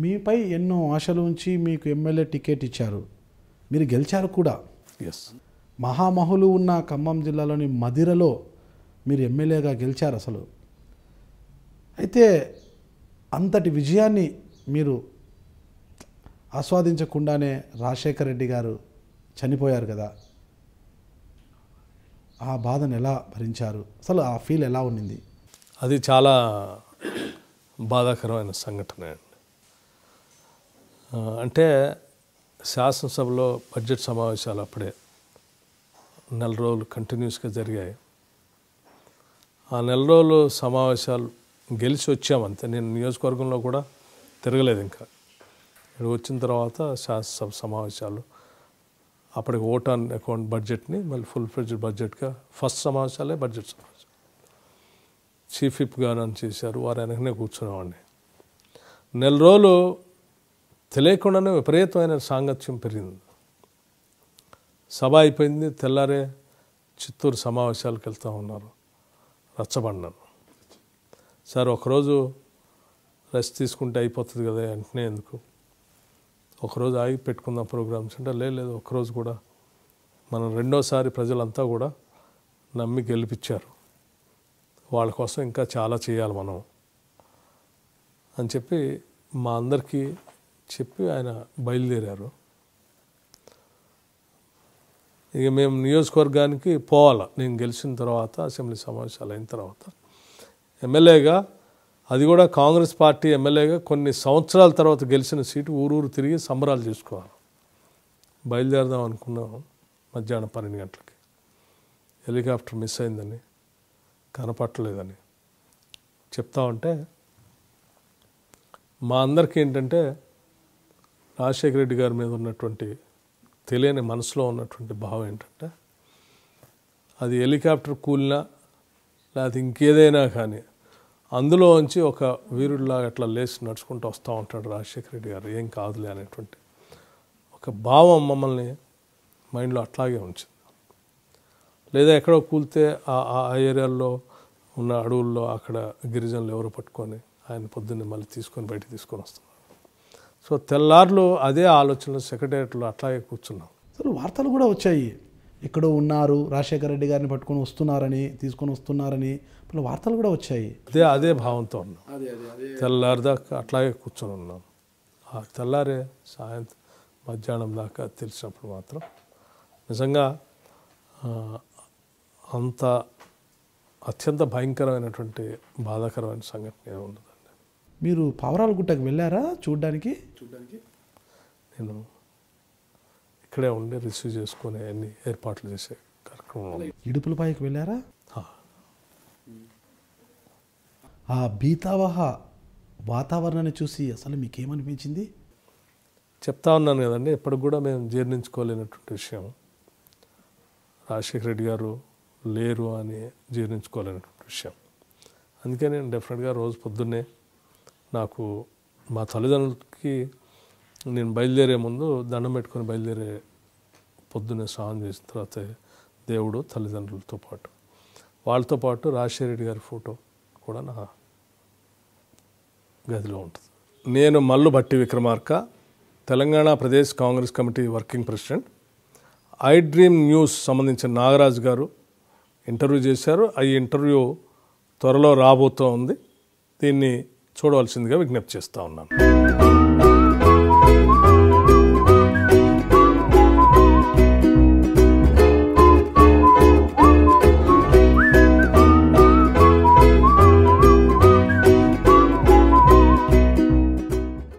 మీపై ఎన్నో ఆశలు ఉంచి మీకు ఎమ్మెల్యే టికెట్ ఇచ్చారు, మీరు గెలిచారు కూడా. ఎస్, మహామహులు ఉన్న ఖమ్మం జిల్లాలోని మదిరలో మీరు ఎమ్మెల్యేగా గెలిచారు. అసలు అయితే అంతటి విజయాన్ని మీరు ఆస్వాదించకుండానే రాజశేఖర రెడ్డి గారు చనిపోయారు కదా, ఆ బాధను ఎలా భరించారు? అసలు ఆ ఫీల్ ఎలా ఉండింది? అది చాలా బాధాకరమైన సంఘటన అండి. అంటే శాసనసభలో బడ్జెట్ సమావేశాలు అప్పుడే నెల రోజులు కంటిన్యూస్గా జరిగాయి. ఆ నెల రోజులు సమావేశాలు గెలిచి వచ్చామంతే. నేను నియోజకవర్గంలో కూడా తిరగలేదు. ఇంకా ఇక్కడ వచ్చిన తర్వాత శాసనసభ సమావేశాలు, అప్పటికి ఓట్ ఆన్ అకౌంట్ బడ్జెట్ని మళ్ళీ ఫుల్ ఫ్లెడ్జ్డ్ బడ్జెట్గా ఫస్ట్ సమావేశాలే బడ్జెట్ సమావేశం. చీఫ్ విప్ గారు అని చేశారు, వారు వెనకనే కూర్చునేవాడిని. నెల రోజులు తెలియకుండానే విపరీతమైన సాంగత్యం పెరిగింది. సభ అయిపోయింది, తెల్లారే చిత్తూరు సమావేశాలకు వెళ్తూ ఉన్నారు. రచ్చబండను సార్ ఒకరోజు రెస్ట్ తీసుకుంటే అయిపోతుంది కదా, వెంటనే ఎందుకు, ఒకరోజు ఆగి పెట్టుకుందాం ప్రోగ్రామ్స్ అంటే లేదు, ఒకరోజు కూడా మనం రెండోసారి ప్రజలంతా కూడా నమ్మి గెలిపించారు, వాళ్ళ కోసం ఇంకా చాలా చేయాలి మనం అని చెప్పి మా అందరికీ చెప్పి ఆయన బయలుదేరారు. ఇక మేము నియోజకవర్గానికి పోవాలి. నేను గెలిచిన తర్వాత అసెంబ్లీ సమావేశాలు అయిన తర్వాత ఎమ్మెల్యేగా, అది కూడా కాంగ్రెస్ పార్టీ ఎమ్మెల్యేగా కొన్ని సంవత్సరాల తర్వాత గెలిచిన సీటు ఊరూరు తిరిగి సంబరాలు చేసుకోవాలి. బయలుదేరదాం అనుకున్నాం. మధ్యాహ్నం 12 గంటలకి హెలికాప్టర్ మిస్ అయిందని, కనపట్టలేదని చెప్తా ఉంటే మా అందరికీ ఏంటంటే రాజశేఖర రెడ్డి గారి మీద ఉన్నటువంటి తెలియని మనసులో ఉన్నటువంటి భావం ఏంటంటే, అది హెలికాప్టర్ కూలినా లేకపోతే ఇంకేదైనా కానీ అందులోంచి ఒక వీరుడిలా అట్లా లేచి నడుచుకుంటూ వస్తూ ఉంటాడు రాజశేఖర రెడ్డి గారు, ఏం కాదులే అనేటువంటి ఒక భావం మమ్మల్ని మైండ్లో అట్లాగే ఉంచింది. లేదా ఎక్కడో కూలితే ఆ ఏరియాల్లో ఉన్న అడవుల్లో అక్కడ గిరిజనులు ఎవరో పట్టుకొని ఆయన పొద్దున్నే మళ్ళీ తీసుకొని బయటికి తీసుకొని వస్తున్నారు. సో తెల్లార్లు అదే ఆలోచనలు సెక్రటేరియట్లో అట్లాగే కూర్చున్నాం. అసలు వార్తలు కూడా వచ్చాయి, ఎక్కడో ఉన్నారు రాజశేఖర రెడ్డి గారిని పట్టుకొని వస్తున్నారని, తీసుకొని వస్తున్నారని అసలు వార్తలు కూడా వచ్చాయి. అదే భావంతో ఉన్నాం. తెల్లారి దాకా అట్లాగే కూర్చొని ఉన్నాం. ఆ తెల్లారే సాయంత్రం మధ్యాహ్నం దాకా తెలిసినప్పుడు మాత్రం నిజంగా అంత అత్యంత భయంకరమైనటువంటి బాధాకరమైన సంఘటన ఏమి ఉండదండి. మీరు పావురాల గుట్టకు వెళ్ళారా చూడడానికి? నేను ఇక్కడే ఉండి రిసీవ్ చేసుకునే అన్ని ఏర్పాట్లు చేసే కార్యక్రమం. ఇడుపులపాయకు వెళ్ళారా? ఆ భీతావహ వాతావరణాన్ని చూసి అసలు మీకేమనిపించింది? చెప్తా ఉన్నాను కదండి, ఎప్పటికి కూడా మేము జీర్ణించుకోలేనటువంటి విషయం. రాజశేఖర రెడ్డి గారు లేరు అని జీర్ణించుకోలేనటువంటి విషయం. అందుకే నేను డెఫినెట్గా రోజు పొద్దున్నే నాకు మా తల్లిదండ్రులకి నేను బయలుదేరే ముందు దండం పెట్టుకొని బయలుదేరే, పొద్దున్నే స్నానం చేసిన తర్వాత దేవుడు, తల్లిదండ్రులతో పాటు వాళ్ళతో పాటు రాజశేఖర రెడ్డి గారి ఫోటో కూడా నా గదిలో ఉంటుంది. నేను Mallu Bhatti Vikramarka, Telangana Pradesh Congress committee working president. I dream news సంబంధించిన నాగరాజు గారు ఇంటర్వ్యూ చేశారు. ఈ ఇంటర్వ్యూ త్వరలో రాబోతూ ఉంది. దీన్ని చూడవలసిందిగా విజ్ఞప్తి చేస్తూ ఉన్నాను.